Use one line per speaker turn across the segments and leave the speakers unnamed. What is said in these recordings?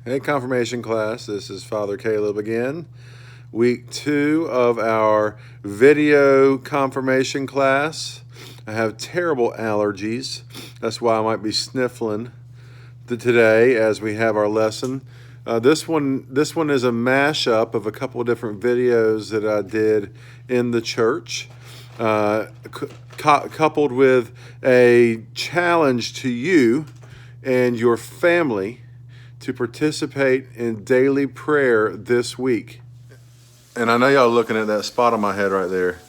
Hey, confirmation class, this is Father Caleb again. Week 2 of our video confirmation class. I have terrible allergies. That's why I might be sniffling today as we have our lesson. This one is a mashup of a couple of different videos that I did in the church, coupled with a challenge to you and your family to participate in daily prayer this week. And I know y'all looking at that spot on my head right there.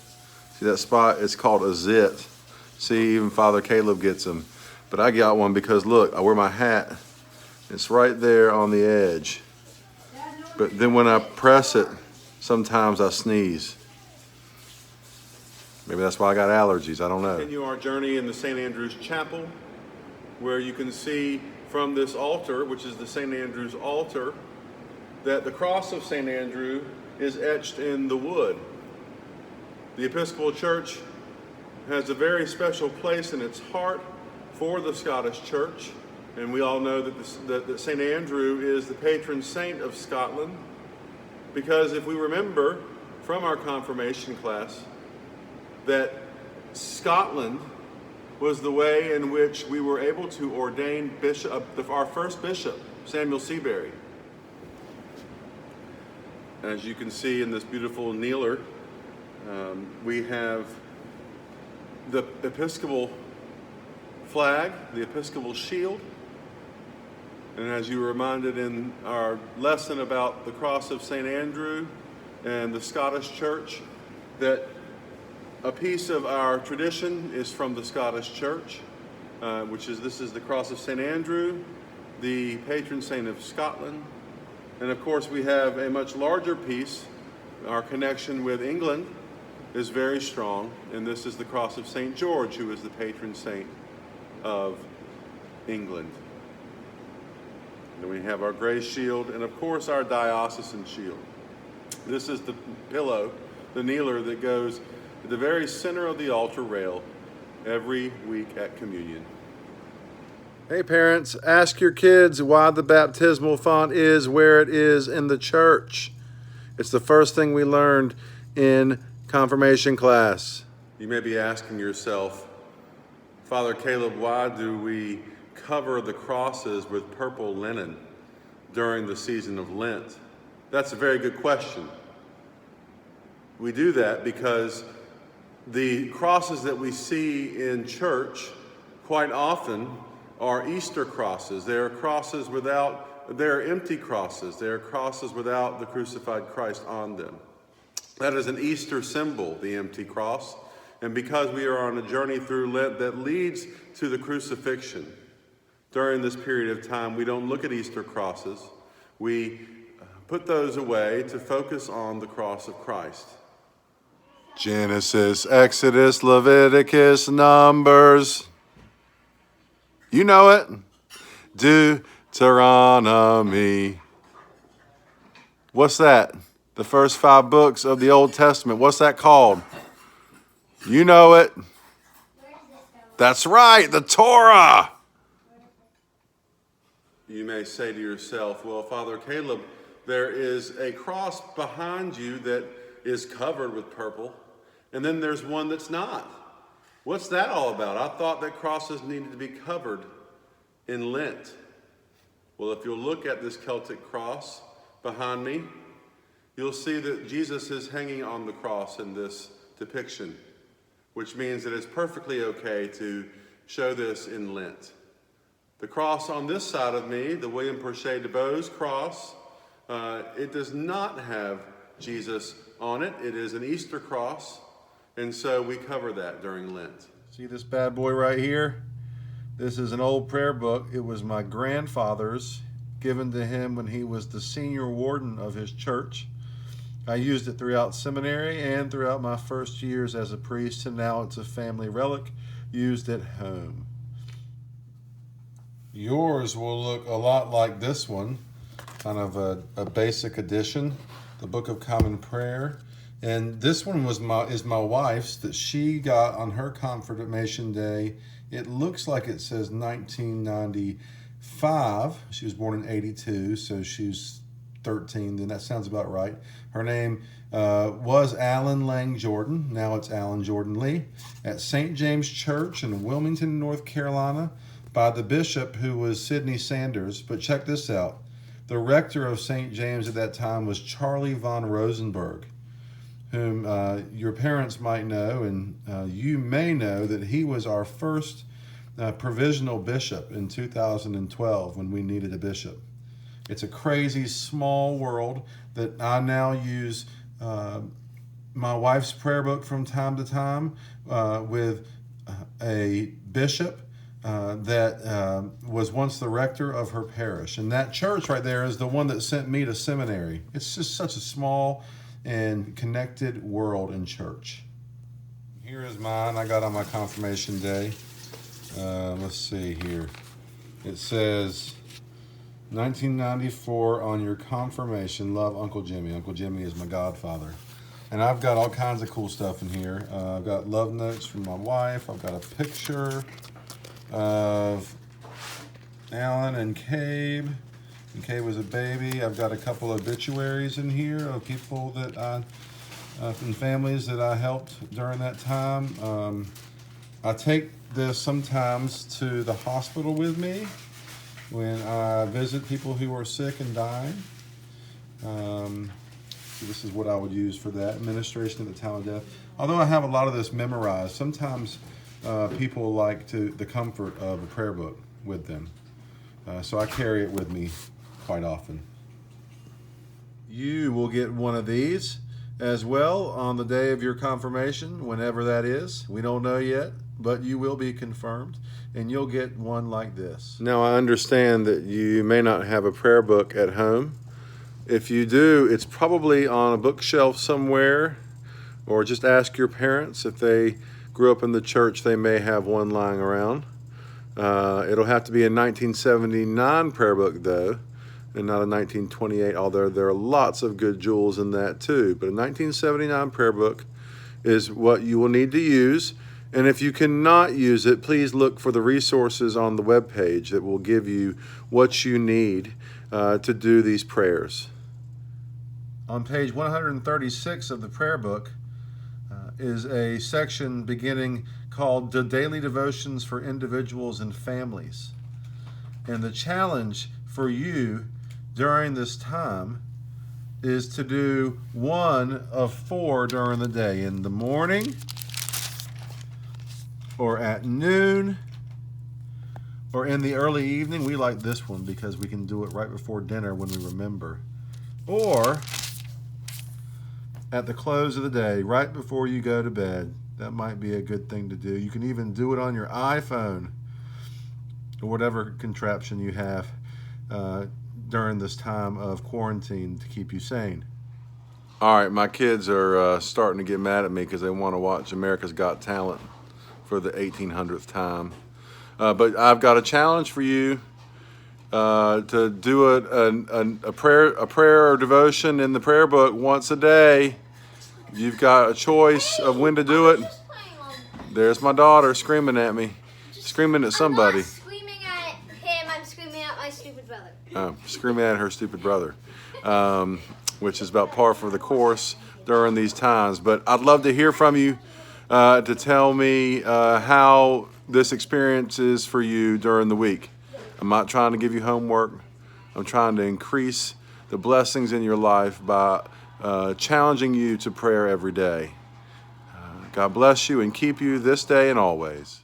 See that spot? It's called a zit. See, even Father Caleb gets them. But I got one because look, I wear my hat. It's right there on the edge. But then when I press it, sometimes I sneeze. Maybe that's why I got allergies, I don't know. Continue our journey in the St. Andrew's Chapel, where you can see from this altar, which is the St. Andrew's altar, that the cross of St. Andrew is etched in the wood. The Episcopal Church has a very special place in its heart for the Scottish Church, and we all know that St. Andrew is the patron saint of Scotland, because if we remember from our confirmation class that Scotland was the way in which we were able to ordain our first bishop, Samuel Seabury. As you can see in this beautiful kneeler, we have the Episcopal flag, the Episcopal shield, and as you were reminded in our lesson about the cross of St. Andrew and the Scottish Church, that a piece of our tradition is from the Scottish Church, this is the cross of St. Andrew, the patron saint of Scotland. And of course we have a much larger piece. Our connection with England is very strong, and this is the cross of St. George, who is the patron saint of England. Then we have our grace shield, and of course our diocesan shield. This is the pillow, the kneeler that goes at the very center of the altar rail every week at communion. Hey parents, ask your kids why the baptismal font is where it is in the church. It's the first thing we learned in confirmation class. You may be asking yourself, Father Caleb, why do we cover the crosses with purple linen during the season of Lent? That's a very good question. We do that because the crosses that we see in church quite often are Easter crosses. They are crosses they're empty crosses. They are crosses without the crucified Christ on them. That is an Easter symbol, the empty cross. And because we are on a journey through Lent that leads to the crucifixion, during this period of time, we don't look at Easter crosses. We put those away to focus on the cross of Christ. Genesis, Exodus, Leviticus, Numbers. You know it. Deuteronomy. What's that? The first 5 books of the Old Testament. What's that called? You know it. That's right, the Torah. You may say to yourself, well, Father Caleb, there is a cross behind you that is covered with purple, and then there's one that's not. What's that all about? I thought that crosses needed to be covered in Lent. Well, if you'll look at this Celtic cross behind me, you'll see that Jesus is hanging on the cross in this depiction, which means that it's perfectly okay to show this in Lent. The cross on this side of me, the William Porcher de Beau's cross, it does not have Jesus on it. It is an Easter cross, and so we cover that during Lent. See this bad boy right here? This is an old prayer book. It was my grandfather's, given to him when he was the senior warden of his church. I used it throughout seminary and throughout my first years as a priest, and now it's a family relic used at home. Yours will look a lot like this one, kind of a basic edition, the Book of Common Prayer. And this one is my wife's that she got on her confirmation day. It looks like it says 1990
5. She was born in 82, so she's 13, then that sounds about right. Her name was Alan Lang Jordan. Now it's Alan Jordan Lee, at St. James Church in Wilmington, North Carolina, by the bishop, who was Sidney Sanders. But check this out. The rector of St. James at that time was Charlie von Rosenberg, whom your parents might know, and you may know that he was our first provisional bishop in 2012 when we needed a bishop. It's a crazy small world that I now use my wife's prayer book from time to time with a bishop that was once the rector of her parish. And that church right there is the one that sent me to seminary. It's just such a small and connected world in church. Here is mine I got on my confirmation day. Let's see here. It says, 1994 on your confirmation, love Uncle Jimmy. Uncle Jimmy is my godfather. And I've got all kinds of cool stuff in here. I've got love notes from my wife. I've got a picture of Alan and Cabe. And Cabe was a baby. I've got a couple of obituaries in here of people that and families that I helped during that time. I take this sometimes to the hospital with me when I visit people who are sick and dying. This is what I would use for that, administration at the time of death. Although I have a lot of this memorized, sometimes people like the comfort of a prayer book with them. So I carry it with me quite often. You will get one of these as well on the day of your confirmation, whenever that is. We don't know yet, but you will be confirmed, and you'll get one like this. Now, I understand that you may not have a prayer book at home. If you do, it's probably on a bookshelf somewhere, or just ask your parents. If they grew up in the church, they may have one lying around. It'll have to be a 1979 prayer book, though, and not a 1928, although there are lots of good jewels in that too. But a 1979 prayer book is what you will need to use. And if you cannot use it, please look for the resources on the web page that will give you what you need to do these prayers. On page 136 of the prayer book is a section beginning called The Daily Devotions for Individuals and Families. And the challenge for you during this time is to do one of 4 during the day, in the morning, or at noon, or in the early evening. We like this one because we can do it right before dinner when we remember. Or at the close of the day, right before you go to bed. That might be a good thing to do. You can even do it on your iPhone or whatever contraption you have during this time of quarantine to keep you sane. All right, my kids are starting to get mad at me because they want to watch America's Got Talent for the 1800th time. But I've got a challenge for you to do a prayer or devotion in the prayer book once a day. You've got a choice of when to do it. There's my daughter screaming at me, screaming at somebody.
I'm not screaming at him, I'm screaming at my stupid brother.
Screaming at her stupid brother, which is about par for the course during these times. But I'd love to hear from you to tell me how this experience is for you during the week. I'm not trying to give you homework. I'm trying to increase the blessings in your life by challenging you to prayer every day. God bless you and keep you this day and always.